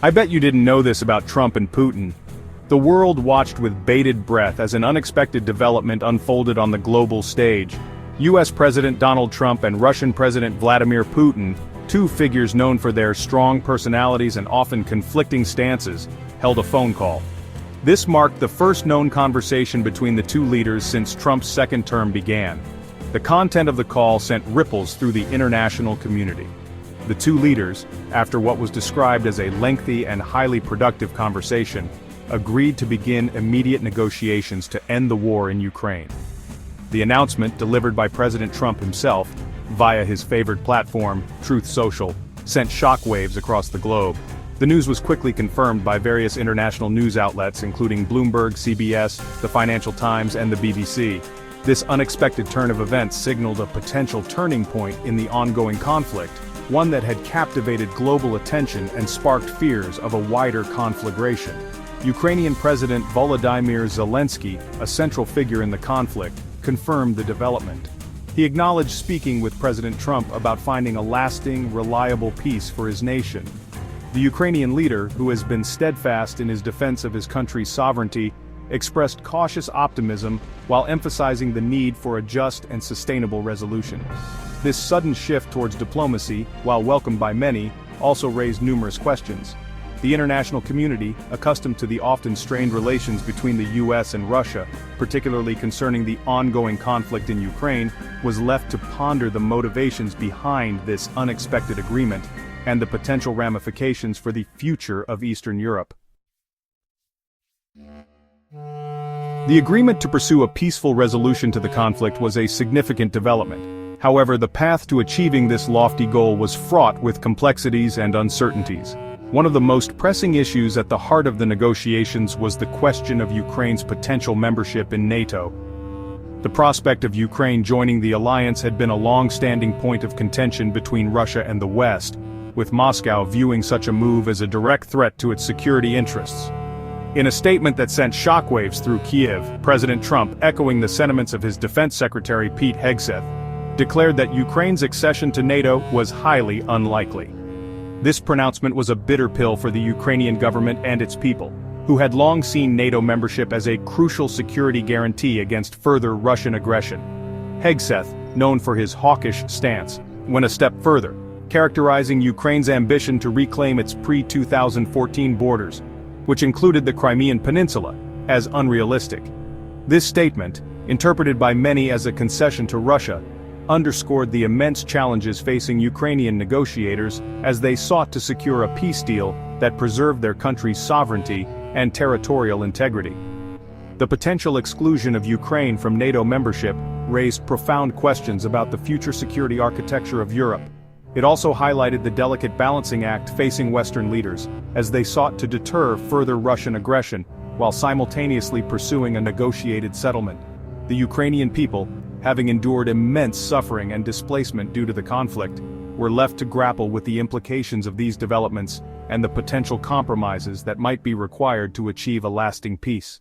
I bet you didn't know this about Trump and Putin. The world watched with bated breath as an unexpected development unfolded on the global stage. US President Donald Trump and Russian President Vladimir Putin, two figures known for their strong personalities and often conflicting stances, held a phone call. This marked the first known conversation between the two leaders since Trump's second term began. The content of the call sent ripples through the international community. The two leaders, after what was described as a lengthy and highly productive conversation, agreed to begin immediate negotiations to end the war in Ukraine. The announcement, delivered by President Trump himself, via his favored platform, Truth Social, sent shockwaves across the globe. The news was quickly confirmed by various international news outlets including Bloomberg, CBS, the Financial Times, and the BBC. This unexpected turn of events signaled a potential turning point in the ongoing conflict, one that had captivated global attention and sparked fears of a wider conflagration. Ukrainian President Volodymyr Zelensky, a central figure in the conflict, confirmed the development. He acknowledged speaking with President Trump about finding a lasting, reliable peace for his nation. The Ukrainian leader, who has been steadfast in his defense of his country's sovereignty, expressed cautious optimism while emphasizing the need for a just and sustainable resolution. This sudden shift towards diplomacy, while welcomed by many, also raised numerous questions. The international community, accustomed to the often strained relations between the US and Russia, particularly concerning the ongoing conflict in Ukraine, was left to ponder the motivations behind this unexpected agreement and the potential ramifications for the future of Eastern Europe. The agreement to pursue a peaceful resolution to the conflict was a significant development. However, the path to achieving this lofty goal was fraught with complexities and uncertainties. One of the most pressing issues at the heart of the negotiations was the question of Ukraine's potential membership in NATO. The prospect of Ukraine joining the alliance had been a long-standing point of contention between Russia and the West, with Moscow viewing such a move as a direct threat to its security interests. In a statement that sent shockwaves through Kiev, President Trump, echoing the sentiments of his Defense Secretary Pete Hegseth, declared that Ukraine's accession to NATO was highly unlikely. This pronouncement was a bitter pill for the Ukrainian government and its people, who had long seen NATO membership as a crucial security guarantee against further Russian aggression. Hegseth, known for his hawkish stance, went a step further, characterizing Ukraine's ambition to reclaim its pre-2014 borders, which included the Crimean Peninsula, as unrealistic. This statement, interpreted by many as a concession to Russia, underscored the immense challenges facing Ukrainian negotiators as they sought to secure a peace deal that preserved their country's sovereignty and territorial integrity. The potential exclusion of Ukraine from NATO membership raised profound questions about the future security architecture of Europe. It also highlighted the delicate balancing act facing Western leaders, as they sought to deter further Russian aggression, while simultaneously pursuing a negotiated settlement. The Ukrainian people, having endured immense suffering and displacement due to the conflict, were left to grapple with the implications of these developments and the potential compromises that might be required to achieve a lasting peace.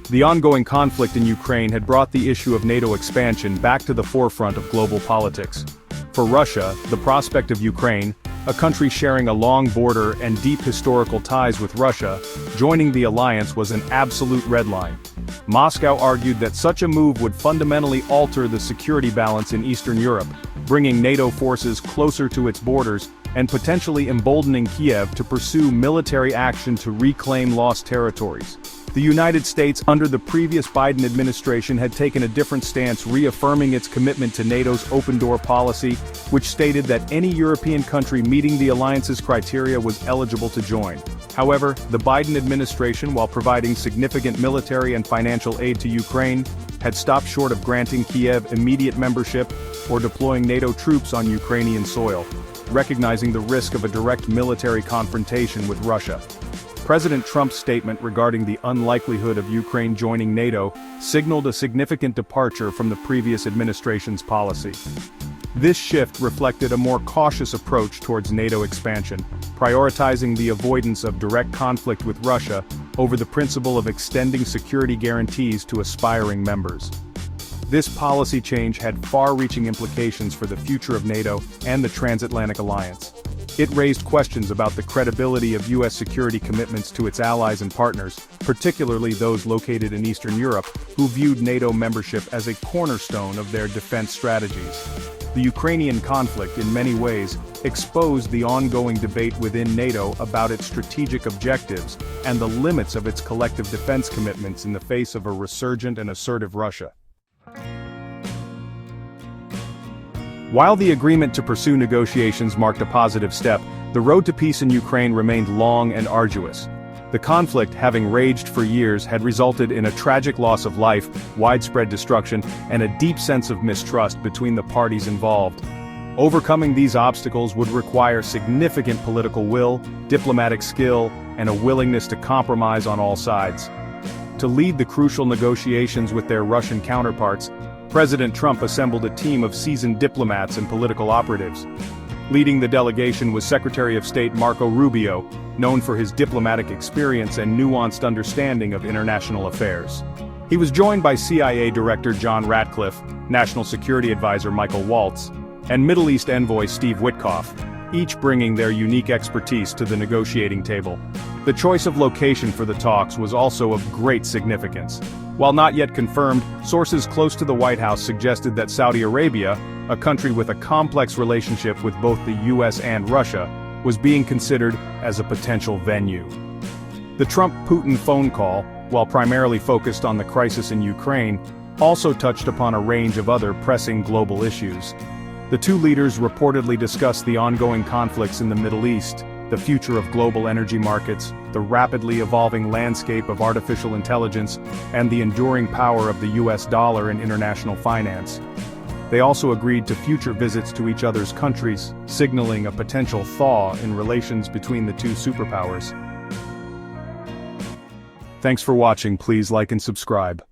The ongoing conflict in Ukraine had brought the issue of NATO expansion back to the forefront of global politics. For Russia, the prospect of Ukraine, a country sharing a long border and deep historical ties with Russia, joining the alliance was an absolute red line. Moscow argued that such a move would fundamentally alter the security balance in Eastern Europe, bringing NATO forces closer to its borders and potentially emboldening Kiev to pursue military action to reclaim lost territories. The United States, under the previous Biden administration, had taken a different stance, reaffirming its commitment to NATO's open-door policy, which stated that any European country meeting the alliance's criteria was eligible to join. However, the Biden administration, while providing significant military and financial aid to Ukraine, had stopped short of granting Kiev immediate membership or deploying NATO troops on Ukrainian soil, recognizing the risk of a direct military confrontation with Russia. President Trump's statement regarding the unlikelihood of Ukraine joining NATO signaled a significant departure from the previous administration's policy. This shift reflected a more cautious approach towards NATO expansion, prioritizing the avoidance of direct conflict with Russia over the principle of extending security guarantees to aspiring members. This policy change had far-reaching implications for the future of NATO and the transatlantic alliance. It raised questions about the credibility of U.S. security commitments to its allies and partners, particularly those located in Eastern Europe, who viewed NATO membership as a cornerstone of their defense strategies. The Ukrainian conflict, in many ways, exposed the ongoing debate within NATO about its strategic objectives and the limits of its collective defense commitments in the face of a resurgent and assertive Russia. While the agreement to pursue negotiations marked a positive step, the road to peace in Ukraine remained long and arduous. The conflict, having raged for years, had resulted in a tragic loss of life, widespread destruction, and a deep sense of mistrust between the parties involved. Overcoming these obstacles would require significant political will, diplomatic skill, and a willingness to compromise on all sides. To lead the crucial negotiations with their Russian counterparts, President Trump assembled a team of seasoned diplomats and political operatives. Leading the delegation was Secretary of State Marco Rubio, known for his diplomatic experience and nuanced understanding of international affairs. He was joined by CIA Director John Ratcliffe, National Security Advisor Michael Waltz, and Middle East Envoy Steve Witkoff, each bringing their unique expertise to the negotiating table. The choice of location for the talks was also of great significance. While not yet confirmed, sources close to the White House suggested that Saudi Arabia, a country with a complex relationship with both the US and Russia, was being considered as a potential venue. The Trump-Putin phone call, while primarily focused on the crisis in Ukraine, also touched upon a range of other pressing global issues. The two leaders reportedly discussed the ongoing conflicts in the Middle East, the future of global energy markets, the rapidly evolving landscape of artificial intelligence, and the enduring power of the US dollar in international finance. They also agreed to future visits to each other's countries, signaling a potential thaw in relations between the two superpowers. Thanks for watching. Please like and subscribe.